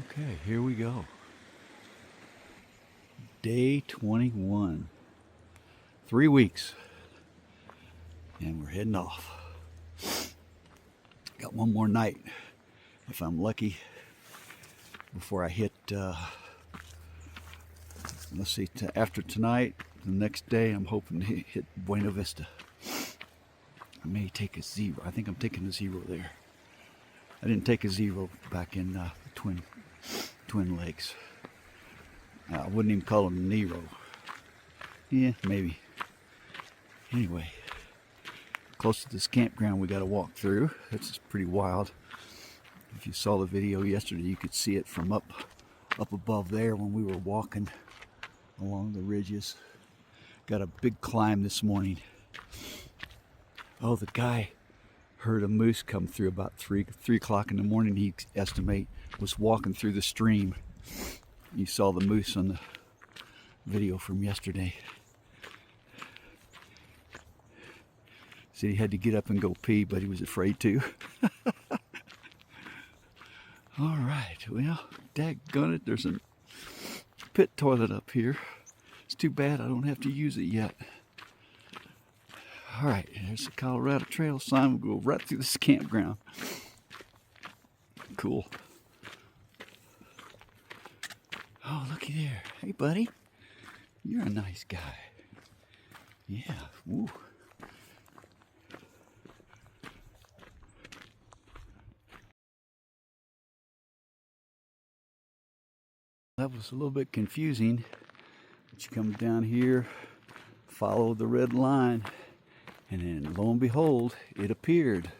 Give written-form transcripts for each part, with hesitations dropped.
Okay, here we go. Day 21. 3 weeks. And we're heading off. Got one more night, if I'm lucky, before I hit, let's see, after tonight, the next day, I'm hoping to hit Buena Vista. I may take a zero. I think I'm taking a zero there. I didn't take a zero back in Twin Lakes. I wouldn't even call them Nero. Yeah, maybe. Anyway, close to this campground we got to walk through. It's pretty wild. If you saw the video yesterday, you could see it from up above there when we were walking along the ridges. Got a big climb this morning. Oh, the guy heard a moose come through about 3 o'clock in the morning. He estimate was walking through the stream. You saw the moose on the video from yesterday. Said he had to get up and go pee, but he was afraid to. All right, well, daggone it, there's a pit toilet up here. It's too bad I don't have to use it yet. All right, there's the Colorado Trail sign. We'll go right through this campground. Cool. Oh, looky there. Hey, buddy. You're a nice guy. Yeah. Woo. That was a little bit confusing. But you come down here, follow the red line, and then lo and behold, it appeared.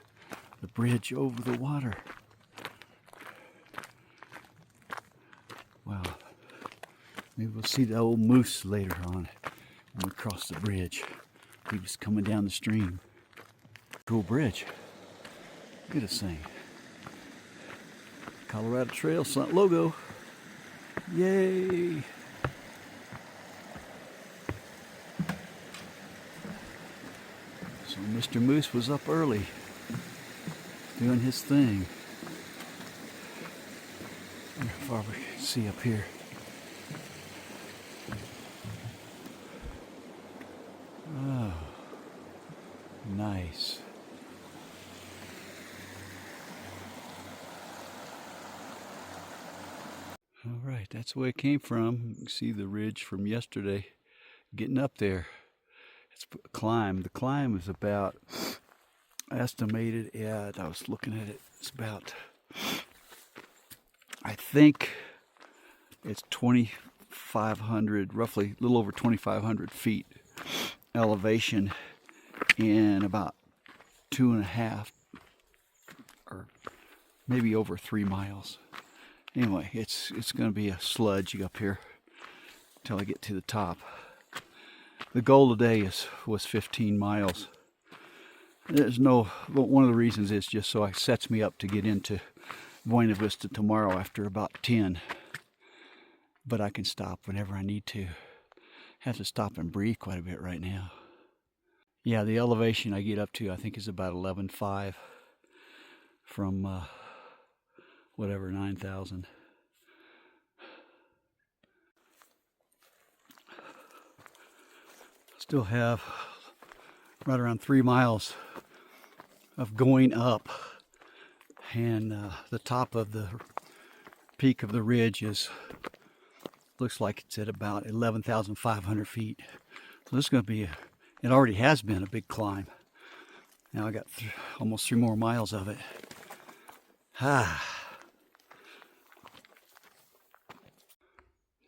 The bridge over the water. Wow. Maybe we'll see the old moose later on when we cross the bridge. He was coming down the stream. Cool bridge. Look at this thing. Colorado Trail logo. Yay! So Mr. Moose was up early doing his thing. How far we can see up here. Oh, nice. All right, that's where it came from. You can see the ridge from yesterday. Getting up there. It's a climb. The climb is about estimated at, I was looking at it, it's about, I think it's 2,500, roughly a little over 2,500 feet elevation in about 2.5 or maybe over 3 miles. Anyway, it's going to be a sludge up here until I get to the top. The goal today was 15 miles. One of the reasons is just so it sets me up to get into Buena Vista tomorrow after about 10. But I can stop whenever I need to. Have to stop and breathe quite a bit right now. Yeah, the elevation I get up to I think is about 11,500 from 9,000. Still have right around 3 miles of going up, and the top of the peak of the ridge looks like it's at about 11,500 feet. So this is going to be it already has been a big climb. Now I got almost 3 more miles of it.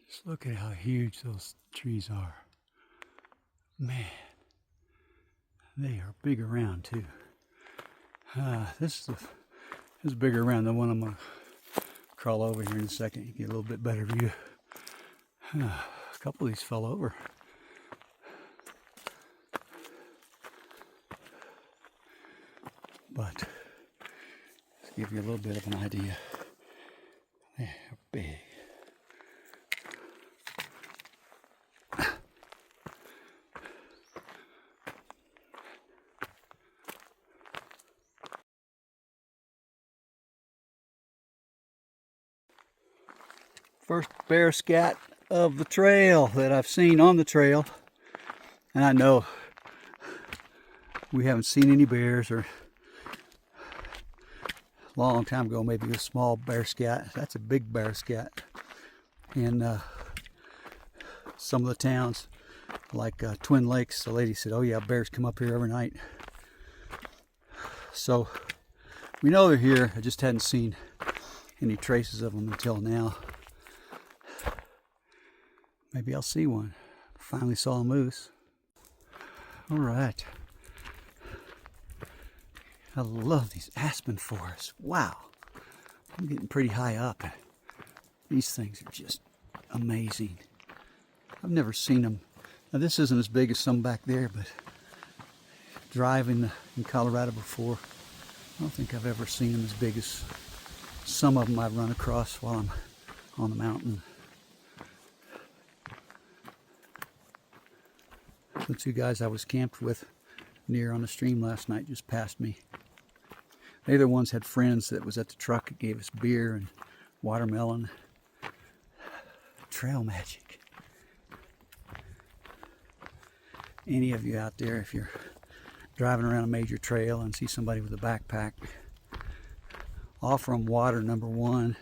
Just look at how huge those trees are. Man, they are big around too. This is bigger around than one I'm gonna crawl over here in a second. You get a little bit better view. A couple of these fell over. But to give you a little bit of an idea, they're big. First bear scat of the trail that I've seen on the trail. And I know we haven't seen any bears, or a long time ago maybe a small bear scat. That's a big bear scat. And some of the towns like Twin Lakes, the lady said, oh yeah, bears come up here every night. So we know they're here. I just hadn't seen any traces of them until now. Maybe I'll see one. Finally saw a moose. All right. I love these aspen forests. Wow. I'm getting pretty high up. These things are just amazing. I've never seen them. Now this isn't as big as some back there, but driving in Colorado before, I don't think I've ever seen them as big as some of them I've run across while I'm on the mountain. The two guys I was camped with near on the stream last night just passed me. They the ones had friends that was at the truck that gave us beer and watermelon. Trail magic. Any of you out there, if you're driving around a major trail and see somebody with a backpack, offer them water, number one.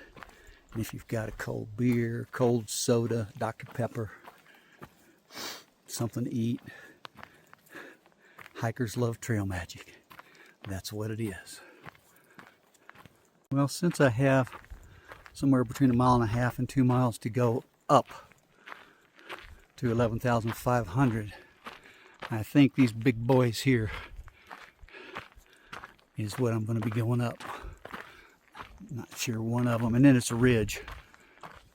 And if you've got a cold beer, cold soda, Dr. Pepper, something to eat. Hikers love trail magic. That's what it is. Well, since I have somewhere between 1.5 miles and 2 miles to go up to 11,500, I think these big boys here is what I'm going to be going up. Not sure one of them. And then it's a ridge.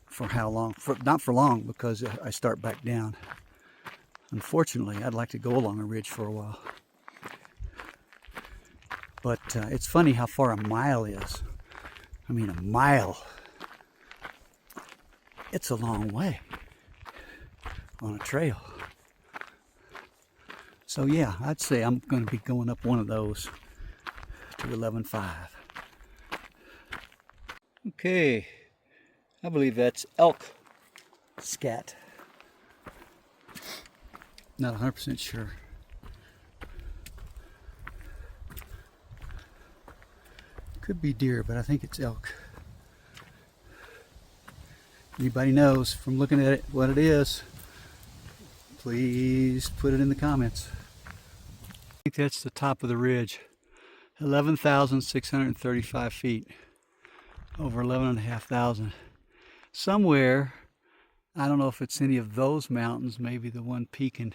For how long? Not for long, because I start back down. Unfortunately, I'd like to go along a ridge for a while. But it's funny how far a mile is. I mean, a mile. It's a long way on a trail. So yeah, I'd say I'm going to be going up one of those to 11.5. Okay, I believe that's elk scat. Not 100% sure. Could be deer, but I think it's elk. Anybody knows from looking at it what it is, please put it in the comments. I think that's the top of the ridge. 11,635 feet. Over 11,500. Somewhere, I don't know if it's any of those mountains, maybe the one peaking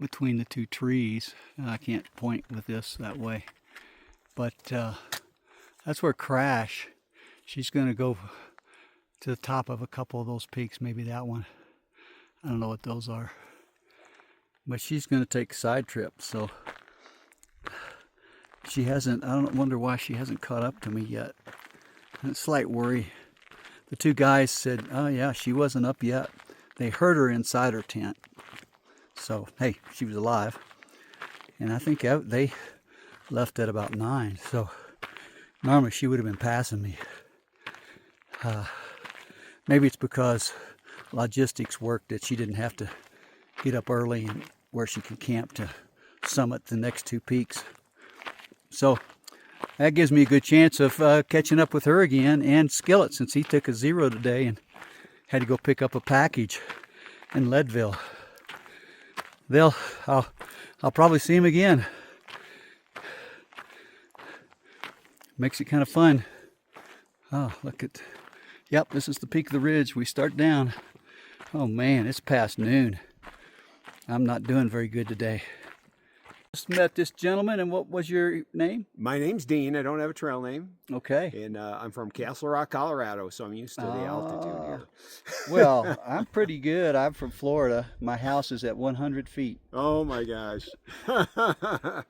between the two trees. I can't point with this that way. But that's where Crash, she's going to go to the top of a couple of those peaks, maybe that one. I don't know what those are. But she's going to take a side trip, so she hasn't, I don't wonder why she hasn't caught up to me yet. A slight worry. The two guys said, oh yeah, she wasn't up yet. They heard her inside her tent. So, hey, she was alive. And I think they left at about 9. So, normally she would have been passing me. Maybe it's because logistics worked that she didn't have to get up early and where she can camp to summit the next 2 peaks. So, that gives me a good chance of catching up with her again, and Skillet, since he took a 0 today and had to go pick up a package in Leadville. I'll probably see him again. Makes it kind of fun. Oh, look at, yep, this is the peak of the ridge. We start down. Oh man, it's past noon. I'm not doing very good today. Just met this gentleman, and what was your name? My name's Dean. I don't have a trail name. Okay. And I'm from Castle Rock, Colorado, so I'm used to the altitude here. Well, I'm pretty good. I'm from Florida. My house is at 100 feet. Oh my gosh.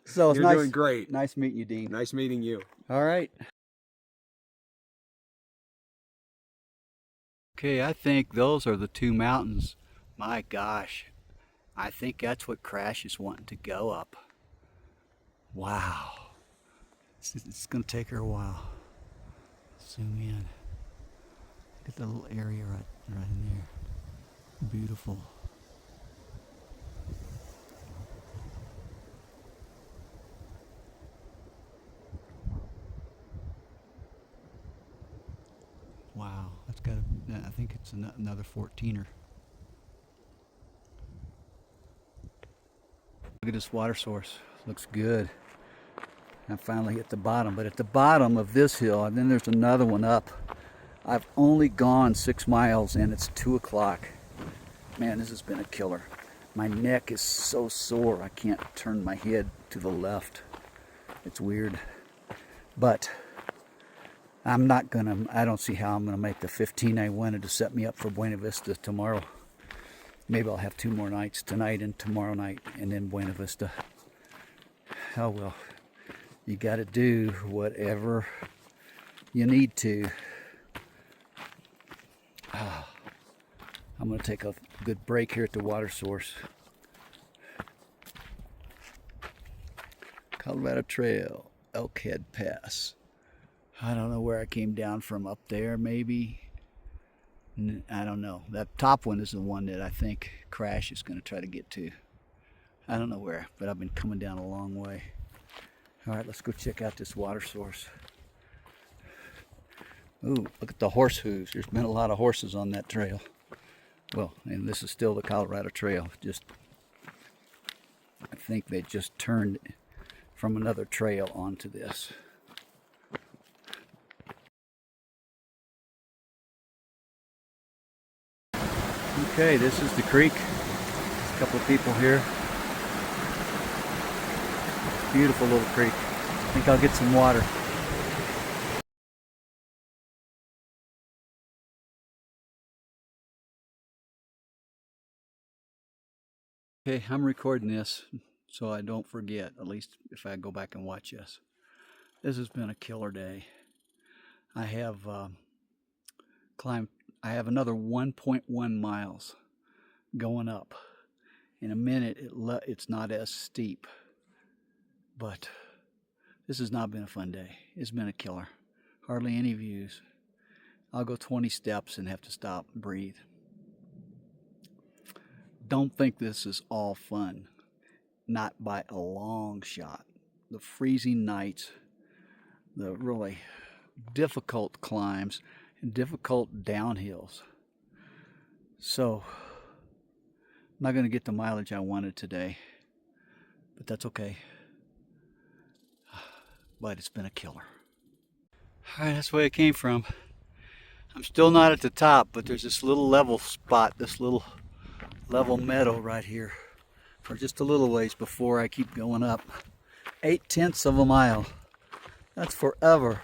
So it's You're doing great. Nice meeting you, Dean. Nice meeting you. All right. Okay, I think those are the 2 mountains. My gosh. I think that's what Crash is wanting to go up. Wow. It's going to take her a while. Zoom in. Look at the little area right in there. Beautiful. Wow, that's got I think it's another 14er. Look at this water source. Looks good. I finally hit the bottom, but at the bottom of this hill, and then there's another one up. I've only gone 6 miles and it's 2 o'clock. Man, this has been a killer. My neck is so sore I can't turn my head to the left. It's weird. But I don't see how I'm gonna make the 15 I wanted to set me up for Buena Vista tomorrow. Maybe I'll have 2 more nights, tonight and tomorrow night, and then Buena Vista. Oh well, you gotta do whatever you need to. I'm going to take a good break here at the water source. Colorado Trail, Elkhead Pass. I don't know where I came down from, up there maybe. I don't know. That top one is the one that I think Crash is going to try to get to. I don't know where, but I've been coming down a long way. All right, let's go check out this water source. Ooh, look at the horse hooves. There's been a lot of horses on that trail. Well, and this is still the Colorado Trail. I think they just turned from another trail onto this. Okay, this is the creek. There's a couple of people here. Beautiful little creek. I think I'll get some water. Okay, I'm recording this so I don't forget, at least if I go back and watch this. This has been a killer day. I have another 1.1 miles going up. In a minute, it's not as steep, but this has not been a fun day. It's been a killer. Hardly any views. I'll go 20 steps and have to stop and breathe. Don't think this is all fun. Not by a long shot. The freezing nights, the really difficult climbs, and difficult downhills. So, I'm not going to get the mileage I wanted today, but that's okay. But it's been a killer. Alright, that's where I came from. I'm still not at the top, but there's this little level spot, this little level meadow right here for just a little ways before I keep going up. 0.8 of a mile. That's forever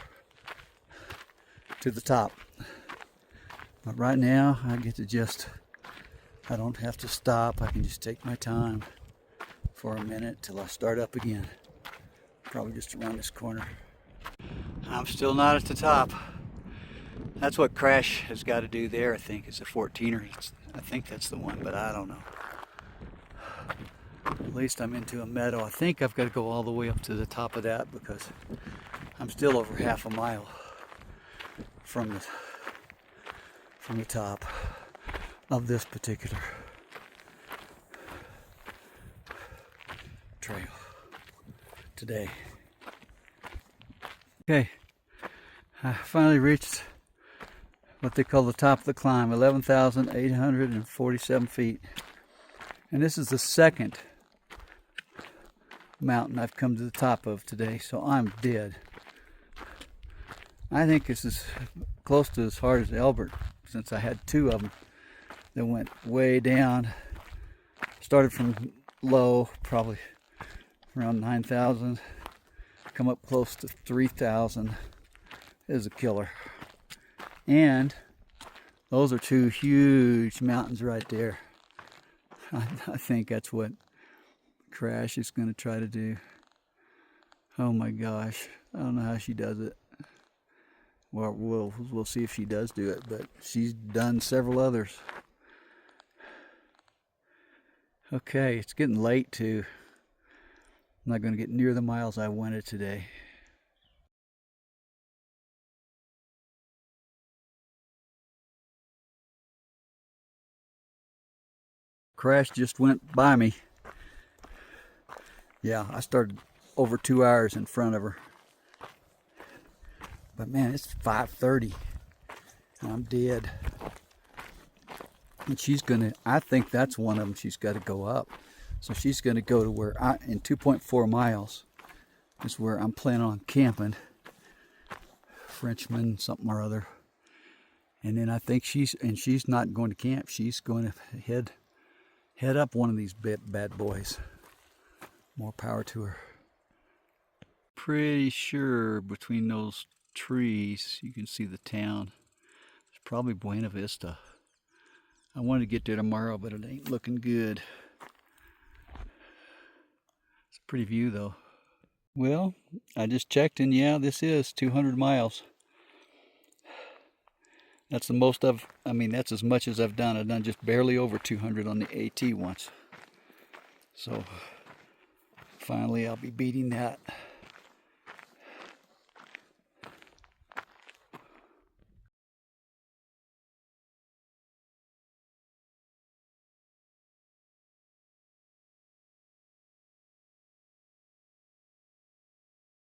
to the top. But right now I get to I don't have to stop. I can just take my time for a minute till I start up again. Probably just around this corner. I'm still not at the top. That's what Crash has got to do there, I think. It's a 14er. I think that's the one, but I don't know. At least I'm into a meadow. I think I've got to go all the way up to the top of that because I'm still over half a mile from the top of this particular trail today. Okay, I finally reached what they call the top of the climb, 11,847 feet. And this is the second mountain I've come to the top of today, so I'm dead. I think this is close to as hard as Elbert, since I had 2 of them that went way down. Started from low, probably around 9,000, come up close to 3,000. It is a killer. And those are 2 huge mountains right there. I think that's what Crash is going to try to do. Oh my gosh, I don't know how she does it. Well, we'll see if she does do it, but she's done several others. Okay, it's getting late too. I'm not going to get near the miles I wanted today. crash just went by me. Yeah, I started over 2 hours in front of her. But man, it's 5:30 and I'm dead. And she's gonna, I think that's one of them she's got to go up. So she's gonna go to where in 2.4 miles is where I'm planning on camping. Frenchman, something or other. And then I think she's not going to camp. She's going to head up one of these bad boys. More power to her. Pretty sure between those trees you can see the town. It's probably Buena Vista. I wanted to get there tomorrow, but it ain't looking good. It's a pretty view though. Well, I just checked and yeah, this is 200 miles. That's the most that's as much as I've done. I've done just barely over 200 on the AT once. So finally I'll be beating that.